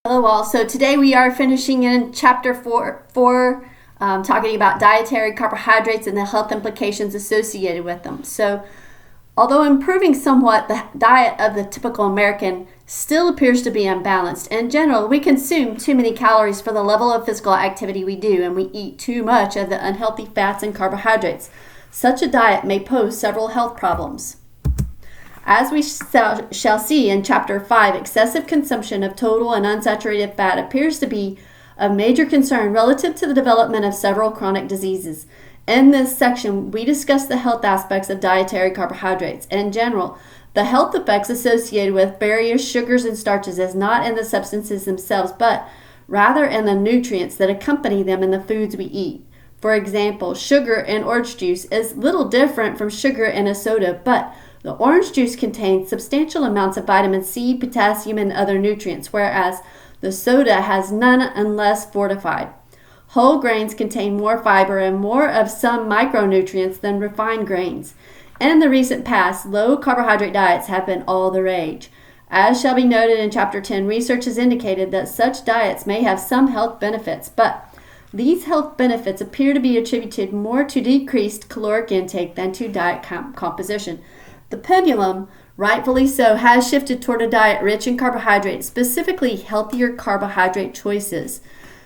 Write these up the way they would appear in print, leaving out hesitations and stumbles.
Hello all. So today we are finishing in chapter 4, talking about dietary carbohydrates and the health implications associated with them. So although improving somewhat, the diet of the typical American still appears to be unbalanced. In general, we consume too many calories for the level of physical activity we do, and we eat too much of the unhealthy fats and carbohydrates. Such a diet may pose several health problems. As we shall see in Chapter 5, excessive consumption of total and unsaturated fat appears to be of major concern relative to the development of several chronic diseases. In this section, we discuss the health aspects of dietary carbohydrates. In general, the health effects associated with various sugars and starches is not in the substances themselves, but rather in the nutrients that accompany them in the foods we eat. For example, sugar in orange juice is little different from sugar in a soda, but the orange juice contains substantial amounts of vitamin C, potassium, and other nutrients, whereas the soda has none unless fortified. Whole grains contain more fiber and more of some micronutrients than refined grains. In the recent past, low carbohydrate diets have been all the rage. As shall be noted in Chapter 10, research has indicated that such diets may have some health benefits, but these health benefits appear to be attributed more to decreased caloric intake than to diet composition. The pendulum, rightfully so, has shifted toward a diet rich in carbohydrates, specifically healthier carbohydrate choices.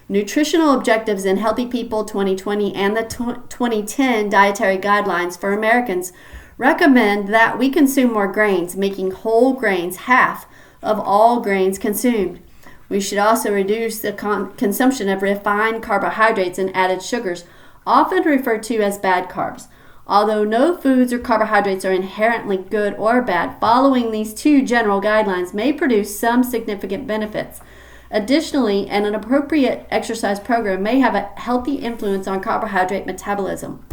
Nutritional Objectives in Healthy People 2020 and the 2010 Dietary Guidelines for Americans recommend that we consume more grains, making whole grains half of all grains consumed. We should also reduce the consumption of refined carbohydrates and added sugars, often referred to as bad carbs. Although no foods or carbohydrates are inherently good or bad, following these two general guidelines may produce some significant benefits. Additionally, an appropriate exercise program may have a healthy influence on carbohydrate metabolism.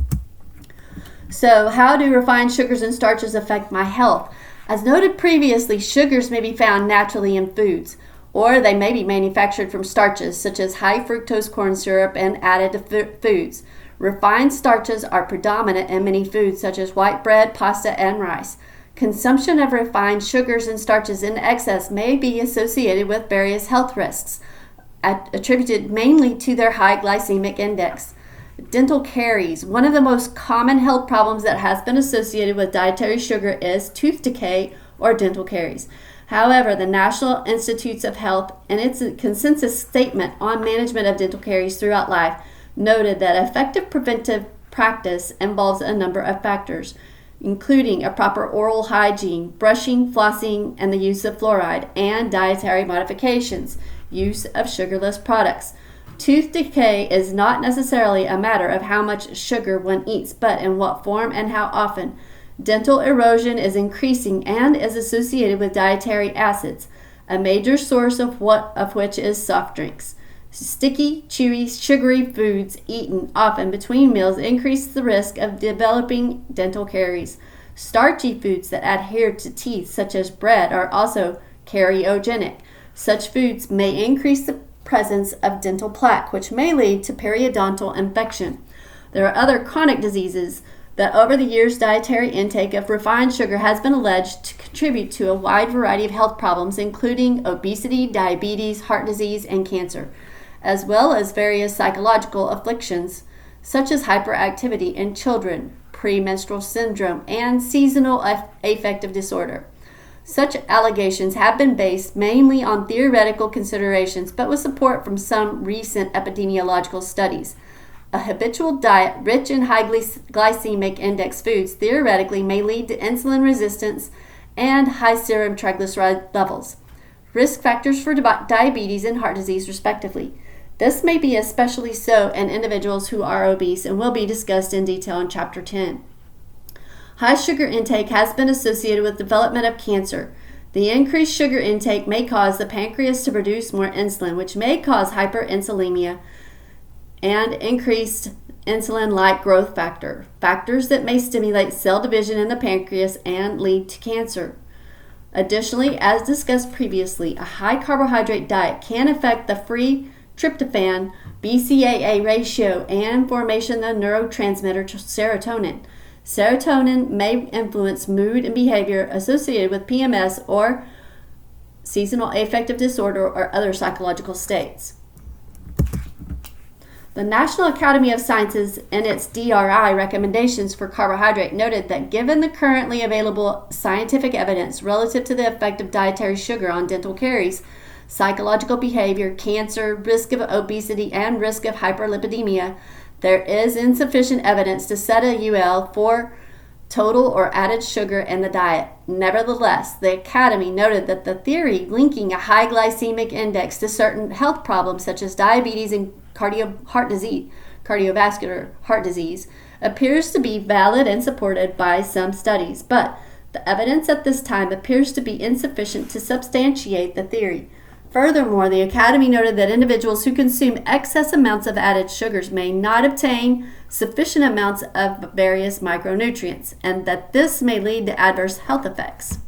So, how do refined sugars and starches affect my health? As noted previously, sugars may be found naturally in foods, or they may be manufactured from starches such as high fructose corn syrup and added to foods. Refined starches are predominant in many foods such as white bread, pasta, and rice. Consumption of refined sugars and starches in excess may be associated with various health risks, attributed mainly to their high glycemic index. Dental caries. One of the most common health problems that has been associated with dietary sugar is tooth decay or dental caries. However, the National Institutes of Health, in its consensus statement on management of dental caries throughout life, noted that effective preventive practice involves a number of factors, including a proper oral hygiene, brushing, flossing, and the use of fluoride, and dietary modifications, use of sugarless products. Tooth decay is not necessarily a matter of how much sugar one eats, but in what form and how often. Dental erosion is increasing and is associated with dietary acids, a major source of which is soft drinks. Sticky, chewy, sugary foods eaten often between meals increase the risk of developing dental caries. Starchy foods that adhere to teeth, such as bread, are also cariogenic. Such foods may increase the presence of dental plaque, which may lead to periodontal infection. There are other chronic diseases that over the years dietary intake of refined sugar has been alleged to contribute to a wide variety of health problems, including obesity, diabetes, heart disease, and cancer, as well as various psychological afflictions such as hyperactivity in children, premenstrual syndrome, and seasonal affective disorder. Such allegations have been based mainly on theoretical considerations, but with support from some recent epidemiological studies. A habitual diet rich in high glycemic index foods theoretically may lead to insulin resistance and high serum triglyceride levels, risk factors for diabetes and heart disease respectively. This may be especially so in individuals who are obese and will be discussed in detail in Chapter 10. High sugar intake has been associated with development of cancer. The increased sugar intake may cause the pancreas to produce more insulin, which may cause hyperinsulinemia and increased insulin-like growth factor, factors that may stimulate cell division in the pancreas and lead to cancer. Additionally, as discussed previously, a high carbohydrate diet can affect the free tryptophan BCAA ratio and formation of the neurotransmitter serotonin. Serotonin may influence mood and behavior associated with PMS or seasonal affective disorder, or other psychological states. The National Academy of Sciences, in its DRI recommendations for carbohydrate, noted that given the currently available scientific evidence relative to the effect of dietary sugar on dental caries, psychological behavior, cancer, risk of obesity, and risk of hyperlipidemia, there is insufficient evidence to set a UL for total or added sugar in the diet. Nevertheless, the Academy noted that the theory linking a high glycemic index to certain health problems such as diabetes and cardiovascular heart disease appears to be valid and supported by some studies, but the evidence at this time appears to be insufficient to substantiate the theory. Furthermore, the Academy noted that individuals who consume excess amounts of added sugars may not obtain sufficient amounts of various micronutrients, and that this may lead to adverse health effects.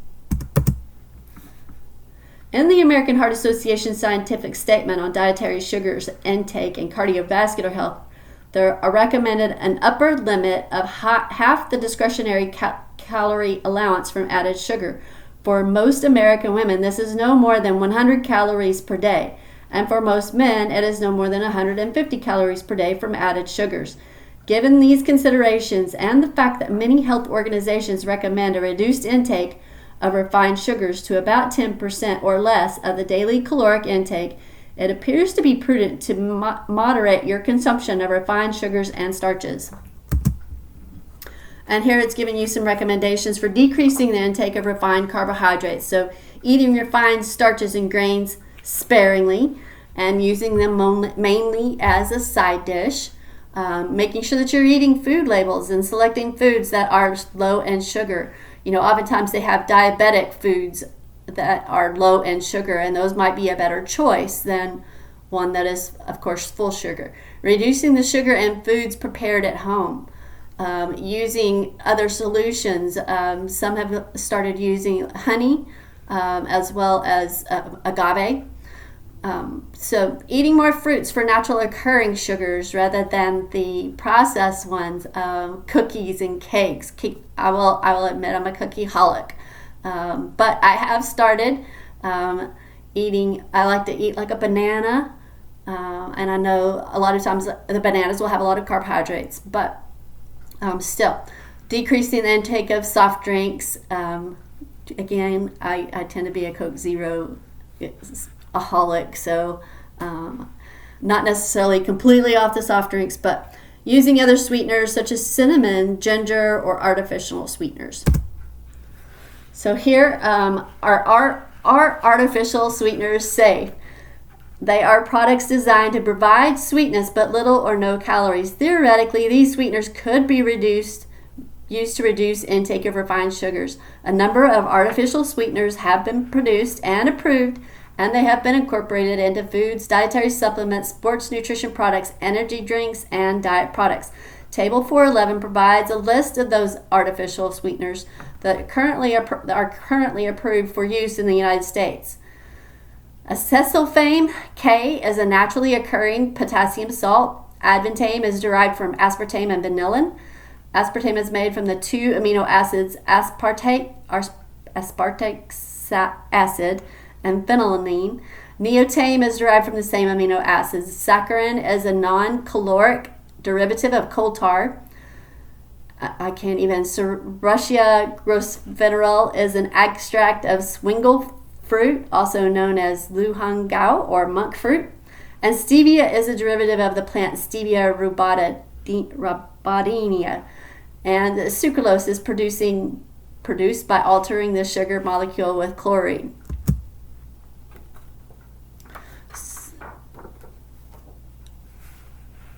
In the American Heart Association scientific statement on dietary sugars intake and cardiovascular health, there are recommended an upper limit of half the discretionary calorie allowance from added sugar. For most American women, this is no more than 100 calories per day, and for most men, it is no more than 150 calories per day from added sugars. Given these considerations and the fact that many health organizations recommend a reduced intake of refined sugars to about 10% or less of the daily caloric intake, it appears to be prudent to moderate your consumption of refined sugars and starches. And here it's giving you some recommendations for decreasing the intake of refined carbohydrates. So eating refined starches and grains sparingly and using them mainly as a side dish. Making sure that you're eating food labels and selecting foods that are low in sugar. Oftentimes they have diabetic foods that are low in sugar, and those might be a better choice than one that is, of course, full sugar. Reducing the sugar in foods prepared at home. Using other solutions. Some have started using honey as well as agave. So eating more fruits for natural occurring sugars rather than the processed ones, cookies and cakes. I will admit I'm a cookie-holic, but I have started eating. I like to eat like a banana, and I know a lot of times the bananas will have a lot of carbohydrates, but still decreasing the intake of soft drinks. Again, I tend to be a Coke Zero aholic, so not necessarily completely off the soft drinks, but using other sweeteners such as cinnamon, ginger, or artificial sweeteners. So here are artificial sweeteners safe? They are products designed to provide sweetness but little or no calories. Theoretically, these sweeteners could be used to reduce intake of refined sugars. A number of artificial sweeteners have been produced and approved, and they have been incorporated into foods, dietary supplements, sports nutrition products, energy drinks, and diet products. Table 411 provides a list of those artificial sweeteners that are currently approved for use in the United States. Acesulfame K is a naturally occurring potassium salt. Advantame is derived from aspartame and vanillin. Aspartame is made from the two amino acids aspartic acid and phenylalanine. Neotame is derived from the same amino acids. Saccharin is a non-caloric derivative of coal tar. Serratia grosvenorel is an extract of swingle fruit, also known as luhangao or monk fruit. And stevia is a derivative of the plant Stevia rhabdinea. And sucralose is produced by altering the sugar molecule with chlorine.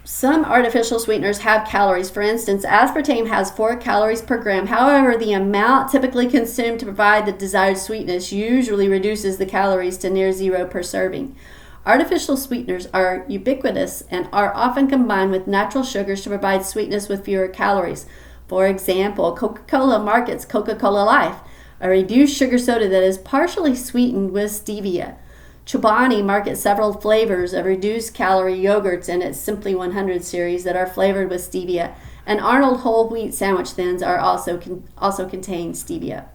Some artificial sweeteners have calories. For instance, aspartame has 4 calories per gram. However, the amount typically consumed to provide the desired sweetness usually reduces the calories to near 0 per serving. Artificial sweeteners are ubiquitous and are often combined with natural sugars to provide sweetness with fewer calories. For example, Coca-Cola markets Coca-Cola Life, a reduced sugar soda that is partially sweetened with stevia. Chobani markets several flavors of reduced calorie yogurts in its Simply 100 series that are flavored with stevia, and Arnold whole wheat sandwich thins are also contain stevia.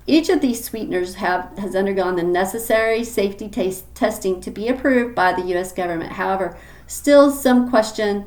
Each of these sweeteners has undergone the necessary safety testing to be approved by the U.S. government. However, still some question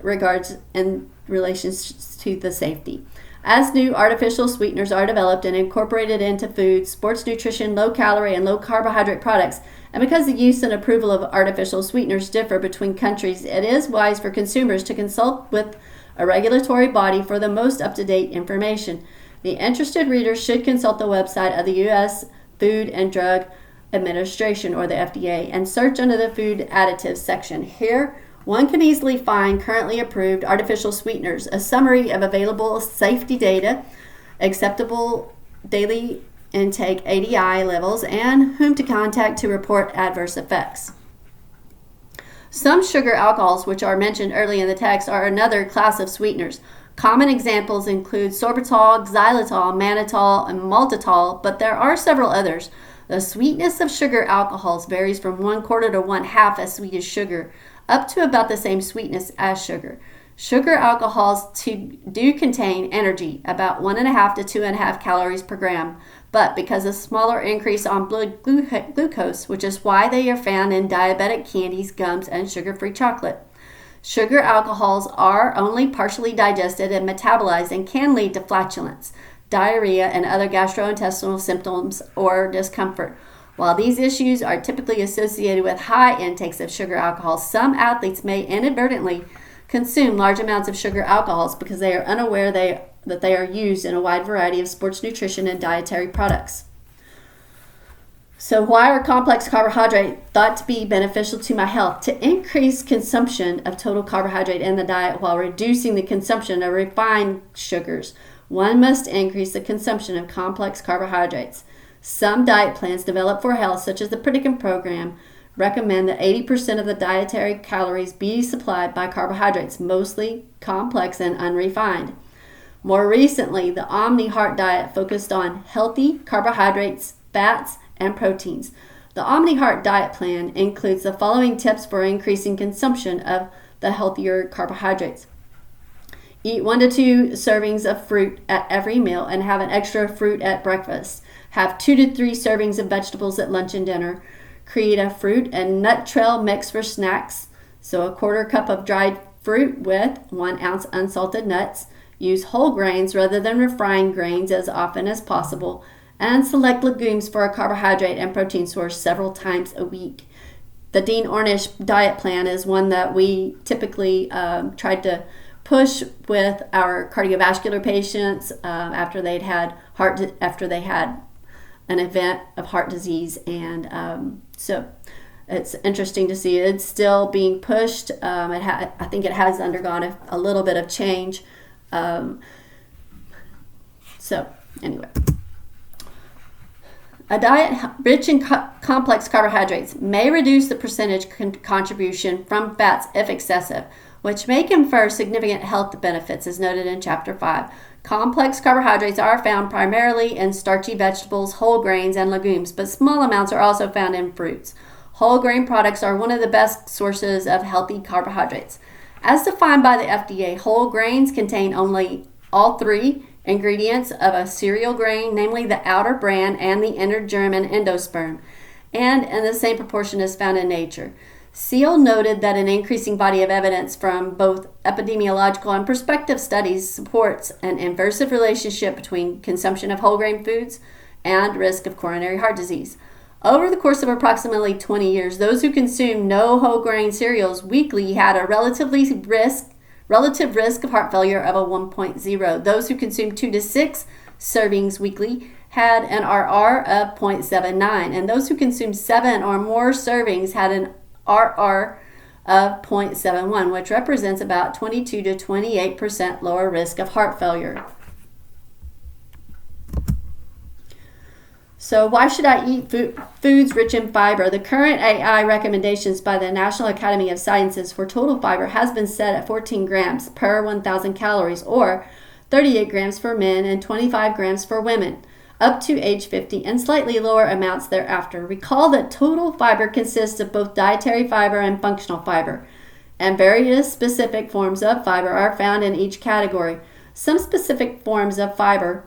regards in relation to the safety. As new artificial sweeteners are developed and incorporated into food, sports nutrition, low-calorie, and low-carbohydrate products, and because the use and approval of artificial sweeteners differ between countries, it is wise for consumers to consult with a regulatory body for the most up-to-date information. The interested reader should consult the website of the U.S. Food and Drug Administration, or the FDA, and search under the Food Additives section. Here, one can easily find currently approved artificial sweeteners, a summary of available safety data, acceptable daily intake ADI levels, and whom to contact to report adverse effects. Some sugar alcohols, which are mentioned early in the text, are another class of sweeteners. Common examples include sorbitol, xylitol, mannitol, and maltitol, but there are several others. The sweetness of sugar alcohols varies from 1/4 to 1/2 as sweet as sugar, up to about the same sweetness as sugar. Sugar alcohols do contain energy, about 1.5 to 2.5 calories per gram, but because of smaller increase on blood glucose, which is why they are found in diabetic candies, gums, and sugar-free chocolate. Sugar alcohols are only partially digested and metabolized and can lead to flatulence, diarrhea, and other gastrointestinal symptoms or discomfort. While these issues are typically associated with high intakes of sugar alcohols, some athletes may inadvertently consume large amounts of sugar alcohols because they are unaware that they are used in a wide variety of sports nutrition and dietary products. So why are complex carbohydrates thought to be beneficial to my health? To increase consumption of total carbohydrate in the diet while reducing the consumption of refined sugars, one must increase the consumption of complex carbohydrates. Some diet plans developed for health, such as the Pritikin program, recommend that 80% of the dietary calories be supplied by carbohydrates, mostly complex and unrefined. More recently, the Omni Heart diet focused on healthy carbohydrates, fats, and proteins. The Omni Heart diet plan includes the following tips for increasing consumption of the healthier carbohydrates. Eat 1 to 2 servings of fruit at every meal and have an extra fruit at breakfast. Have 2 to 3 servings of vegetables at lunch and dinner. Create a fruit and nut trail mix for snacks. So a 1/4 cup of dried fruit with 1 ounce unsalted nuts. Use whole grains rather than refined grains as often as possible. And select legumes for a carbohydrate and protein source several times a week. The Dean Ornish diet plan is one that we typically tried to push with our cardiovascular patients after they had an event of heart disease, and so it's interesting to see it's still being pushed. I think it has undergone a little bit of change. So anyway. A diet rich in complex carbohydrates may reduce the percentage contribution from fats if excessive, which may confer significant health benefits as noted in Chapter 5. Complex carbohydrates are found primarily in starchy vegetables, whole grains, and legumes, but small amounts are also found in fruits. Whole grain products are one of the best sources of healthy carbohydrates. As defined by the FDA, whole grains contain only all 3 ingredients of a cereal grain, namely the outer bran and the inner germ and endosperm, and in the same proportion as found in nature. Seal noted that an increasing body of evidence from both epidemiological and prospective studies supports an inverse relationship between consumption of whole grain foods and risk of coronary heart disease. Over the course of approximately 20 years, those who consumed no whole grain cereals weekly had a relative risk of heart failure of a 1.0. Those who consumed 2 to 6 servings weekly had an RR of 0.79, and those who consumed 7 or more servings had an RR of 0.71, which represents about 22 to 28% lower risk of heart failure. So why should I eat foods rich in fiber? The current AI recommendations by the National Academy of Sciences for total fiber has been set at 14 grams per 1,000 calories, or 38 grams for men and 25 grams for women, up to age 50, and slightly lower amounts thereafter. Recall that total fiber consists of both dietary fiber and functional fiber, and various specific forms of fiber are found in each category. Some specific forms of fiber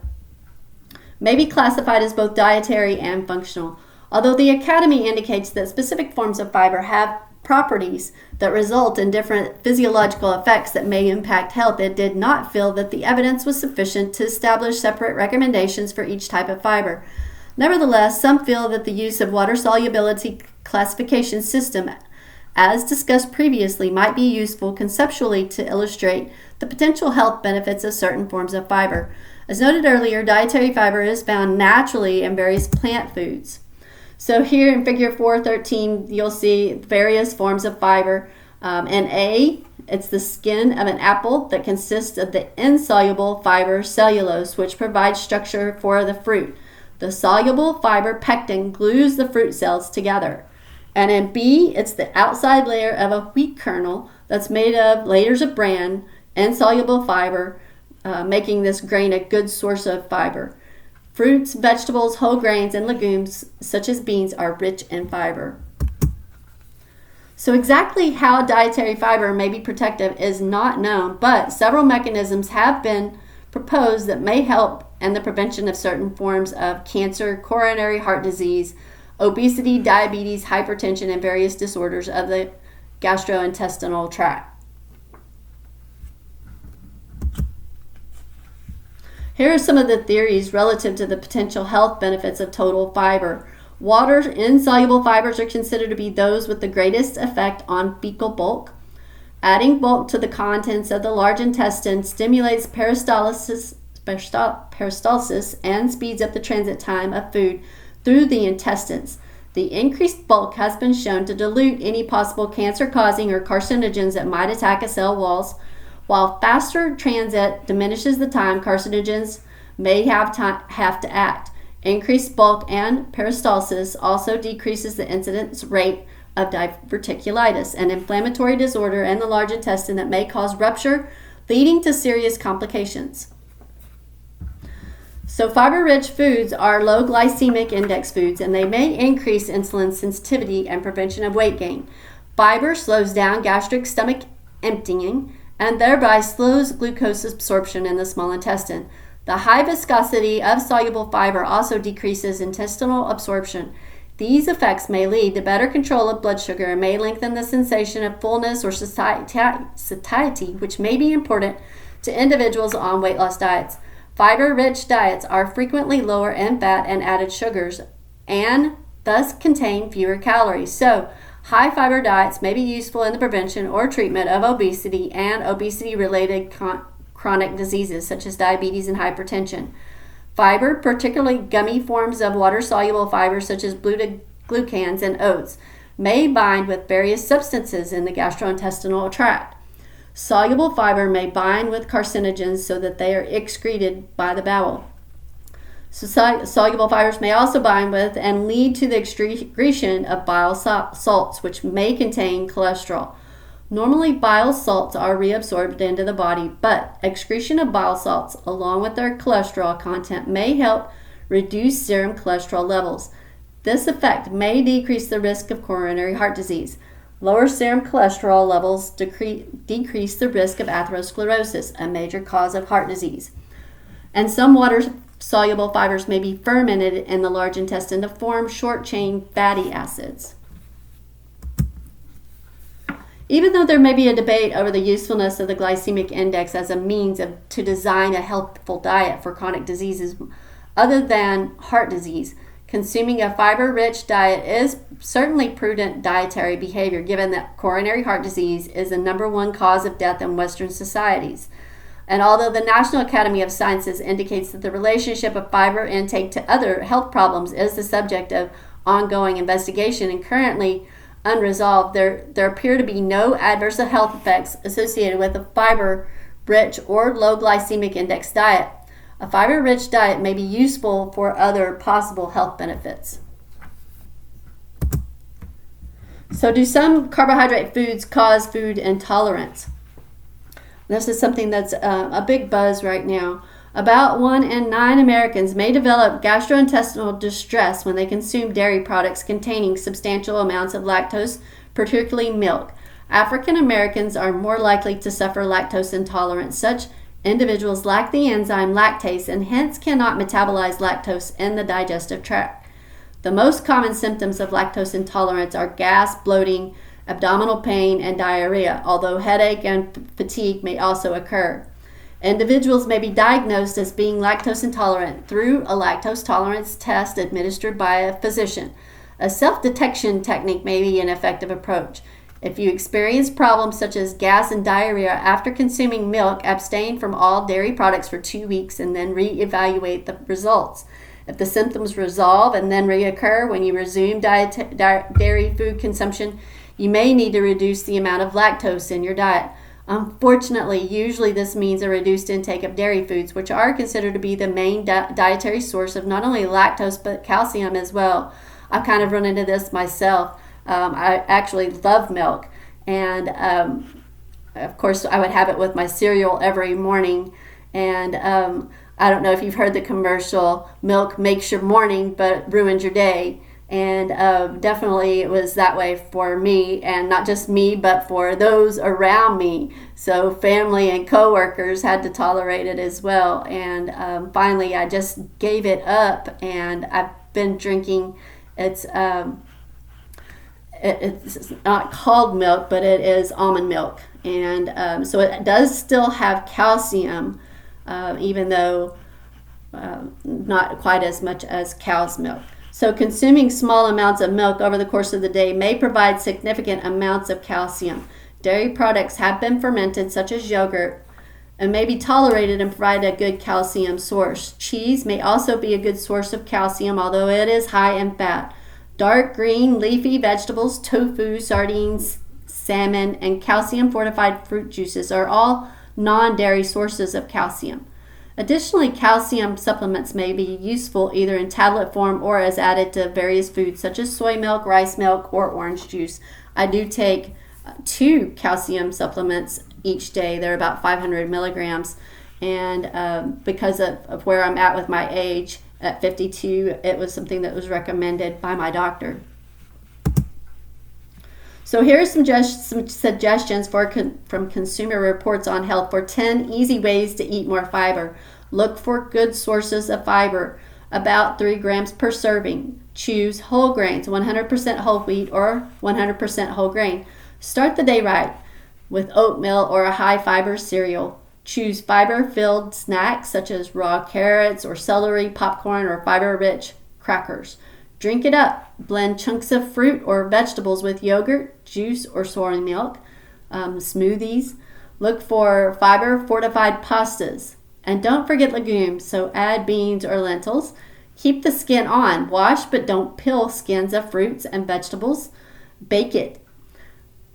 may be classified as both dietary and functional. Although the Academy indicates that specific forms of fiber have properties that result in different physiological effects that may impact health, it did not feel that the evidence was sufficient to establish separate recommendations for each type of fiber. Nevertheless, some feel that the use of water solubility classification system, as discussed previously, might be useful conceptually to illustrate the potential health benefits of certain forms of fiber. As noted earlier, dietary fiber is found naturally in various plant foods. So here in figure 4.13, you'll see various forms of fiber. In A, it's the skin of an apple that consists of the insoluble fiber cellulose, which provides structure for the fruit. The soluble fiber pectin glues the fruit cells together. And in B, it's the outside layer of a wheat kernel that's made of layers of bran, insoluble fiber, making this grain a good source of fiber. Fruits, vegetables, whole grains, and legumes, such as beans, are rich in fiber. So exactly how dietary fiber may be protective is not known, but several mechanisms have been proposed that may help in the prevention of certain forms of cancer, coronary heart disease, obesity, diabetes, hypertension, and various disorders of the gastrointestinal tract. Here are some of the theories relative to the potential health benefits of total fiber. Water-insoluble fibers are considered to be those with the greatest effect on fecal bulk. Adding bulk to the contents of the large intestine stimulates peristalsis and speeds up the transit time of food through the intestines. The increased bulk has been shown to dilute any possible cancer-causing or carcinogens that might attack a cell walls. While faster transit diminishes the time carcinogens may have to act. Increased bulk and peristalsis also decreases the incidence rate of diverticulitis, an inflammatory disorder in the large intestine that may cause rupture, leading to serious complications. So fiber-rich foods are low glycemic index foods, and they may increase insulin sensitivity and prevention of weight gain. Fiber slows down gastric stomach emptying, and thereby slows glucose absorption in the small intestine. The high viscosity of soluble fiber also decreases intestinal absorption. These effects may lead to better control of blood sugar and may lengthen the sensation of fullness or satiety, which may be important to individuals on weight loss diets. Fiber-rich diets are frequently lower in fat and added sugars and thus contain fewer calories. So, high fiber diets may be useful in the prevention or treatment of obesity and obesity-related chronic diseases such as diabetes and hypertension. Fiber, particularly gummy forms of water-soluble fibers such as glucans and oats, may bind with various substances in the gastrointestinal tract. Soluble fiber may bind with carcinogens so that they are excreted by the bowel. Soluble fibers may also bind with and lead to the excretion of bile salts, which may contain cholesterol. Normally, bile salts are reabsorbed into the body, but excretion of bile salts, along with their cholesterol content, may help reduce serum cholesterol levels. This effect may decrease the risk of coronary heart disease. Lower serum cholesterol levels decrease the risk of atherosclerosis, a major cause of heart disease. And some water-soluble fibers may be fermented in the large intestine to form short-chain fatty acids. Even though there may be a debate over the usefulness of the glycemic index as a means to design a healthful diet for chronic diseases other than heart disease, consuming a fiber-rich diet is certainly prudent dietary behavior, given that coronary heart disease is the #1 cause of death in Western societies. And although the National Academy of Sciences indicates that the relationship of fiber intake to other health problems is the subject of ongoing investigation and currently unresolved, there appear to be no adverse health effects associated with a fiber-rich or low glycemic index diet. A fiber-rich diet may be useful for other possible health benefits. So, do some carbohydrate foods cause food intolerance? This is something that's a big buzz right now. About 1 in 9 Americans may develop gastrointestinal distress when they consume dairy products containing substantial amounts of lactose, particularly milk. African Americans are more likely to suffer lactose intolerance. Such Individuals lack the enzyme lactase and hence cannot metabolize lactose in the digestive tract. The most common symptoms of lactose intolerance are gas, bloating, abdominal pain, and diarrhea, although headache and fatigue may also occur. Individuals may be diagnosed as being lactose intolerant through a lactose tolerance test administered by a physician. A self-detection technique may be an effective approach. If you experience problems such as gas and diarrhea after consuming milk, abstain from all dairy products for 2 weeks and then reevaluate the results. If the symptoms resolve and then reoccur when you resume dairy food consumption, you may need to reduce the amount of lactose in your diet. Unfortunately, usually this means a reduced intake of dairy foods, which are considered to be the main dietary source of not only lactose but calcium as well. I've kind of run into this myself. I actually love milk, and of course I would have it with my cereal every morning, and I don't know if you've heard the commercial, milk makes your morning but ruins your day, and definitely it was that way for me, and not just me but for those around me. So family and coworkers had to tolerate it as well, and finally I just gave it up, and I've been drinking it's not called milk, but it is almond milk, and so it does still have calcium, even though not quite as much as cow's milk. So consuming small amounts of milk over the course of the day may provide significant amounts of calcium. Dairy products have been fermented, such as yogurt, and may be tolerated and provide a good calcium source. Cheese may also be a good source of calcium, although it is high in fat. Dark green leafy vegetables, tofu, sardines, salmon, and calcium-fortified fruit juices are all non-dairy sources of calcium. Additionally, calcium supplements may be useful either in tablet form or as added to various foods such as soy milk, rice milk, or orange juice. I do take 2 calcium supplements each day. They're about 500 milligrams, and because of where I'm at with my age, at 52, it was something that was recommended by my doctor. So here are some suggestions from Consumer Reports on Health for 10 easy ways to eat more fiber. Look for good sources of fiber, about 3 grams per serving. Choose whole grains, 100% whole wheat or 100% whole grain. Start the day right with oatmeal or a high fiber cereal. Choose fiber-filled snacks such as raw carrots or celery, popcorn, or fiber-rich crackers. Drink it up. Blend chunks of fruit or vegetables with yogurt, juice, or soy milk. Smoothies. Look for fiber-fortified pastas. And don't forget legumes, so add beans or lentils. Keep the skin on. Wash but don't peel skins of fruits and vegetables. Bake it.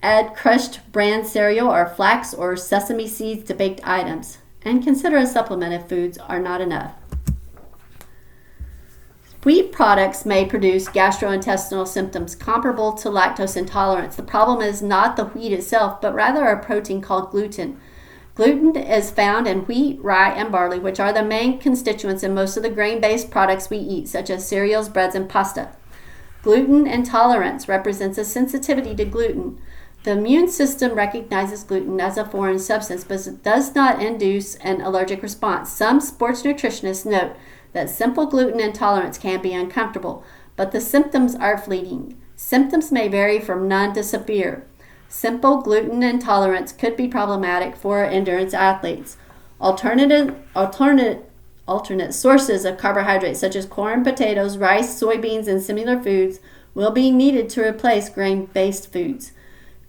Add crushed bran cereal or flax or sesame seeds to baked items. And consider a supplement if foods are not enough. Wheat products may produce gastrointestinal symptoms comparable to lactose intolerance. The problem is not the wheat itself, but rather a protein called gluten. Gluten is found in wheat, rye, and barley, which are the main constituents in most of the grain-based products we eat, such as cereals, breads, and pasta. Gluten intolerance represents a sensitivity to gluten. The immune system recognizes gluten as a foreign substance, but it does not induce an allergic response. Some sports nutritionists note that simple gluten intolerance can be uncomfortable, but the symptoms are fleeting. Symptoms may vary from none to severe. Simple gluten intolerance could be problematic for endurance athletes. Alternate sources of carbohydrates such as corn, potatoes, rice, soybeans, and similar foods will be needed to replace grain-based foods.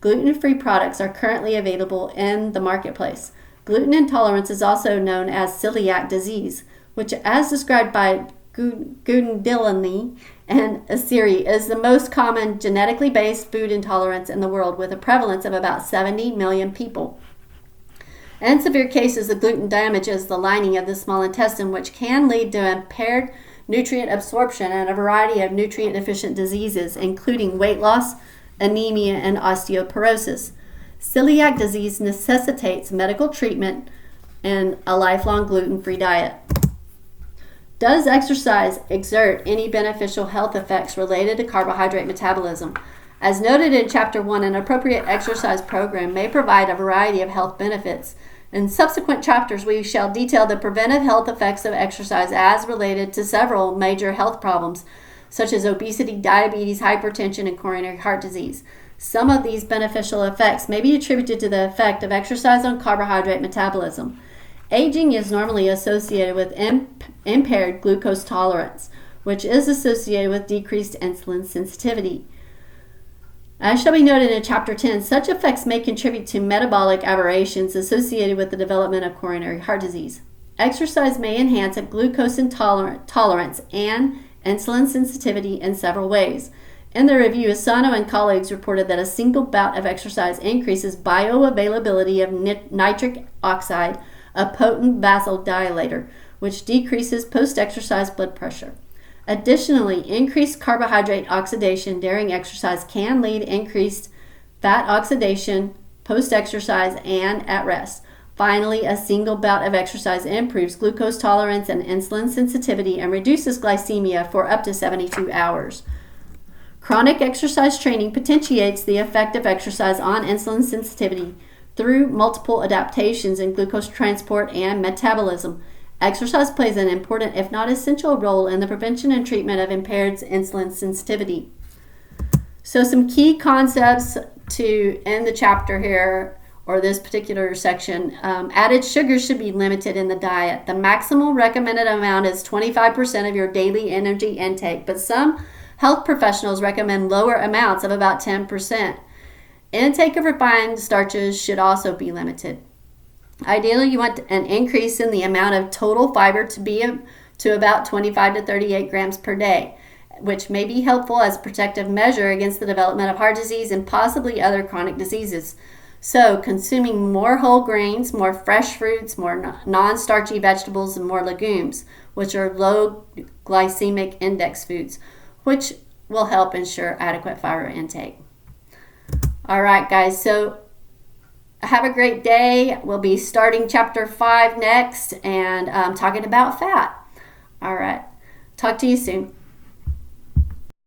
Gluten-free products are currently available in the marketplace. Gluten intolerance is also known as celiac disease, which, as described by Gundilani and Asiri, is the most common genetically based food intolerance in the world, with a prevalence of about 70 million people. In severe cases, the gluten damages the lining of the small intestine, which can lead to impaired nutrient absorption and a variety of nutrient-deficient diseases, including weight loss, anemia, and osteoporosis. Celiac disease necessitates medical treatment and a lifelong gluten-free diet. Does exercise exert any beneficial health effects related to carbohydrate metabolism? As noted in Chapter 1, an appropriate exercise program may provide a variety of health benefits. In subsequent chapters, we shall detail the preventive health effects of exercise as related to several major health problems, such as obesity, diabetes, hypertension, and coronary heart disease. Some of these beneficial effects may be attributed to the effect of exercise on carbohydrate metabolism. Aging is normally associated with impaired glucose tolerance, which is associated with decreased insulin sensitivity. As shall be noted in Chapter 10, such effects may contribute to metabolic aberrations associated with the development of coronary heart disease. Exercise may enhance a glucose tolerance and insulin sensitivity in several ways. In the review, Asano and colleagues reported that a single bout of exercise increases bioavailability of nitric oxide, a potent vasodilator, which decreases post-exercise blood pressure. Additionally, increased carbohydrate oxidation during exercise can lead to increased fat oxidation post-exercise and at rest. Finally, a single bout of exercise improves glucose tolerance and insulin sensitivity and reduces glycemia for up to 72 hours. Chronic exercise training potentiates the effect of exercise on insulin sensitivity through multiple adaptations in glucose transport and metabolism. Exercise plays an important, if not essential, role in the prevention and treatment of impaired insulin sensitivity. So some key concepts to end the chapter here, or this particular section. Added sugars should be limited in the diet. The maximal recommended amount is 25% of your daily energy intake, but some health professionals recommend lower amounts of about 10%. Intake of refined starches should also be limited. Ideally, you want an increase in the amount of total fiber to be to about 25 to 38 grams per day, which may be helpful as a protective measure against the development of heart disease and possibly other chronic diseases. So, consuming more whole grains, more fresh fruits, more non-starchy vegetables, and more legumes, which are low glycemic index foods, which will help ensure adequate fiber intake. All right, guys, so have a great day. We'll be starting chapter 5 next and talking about fat. All right, talk to you soon.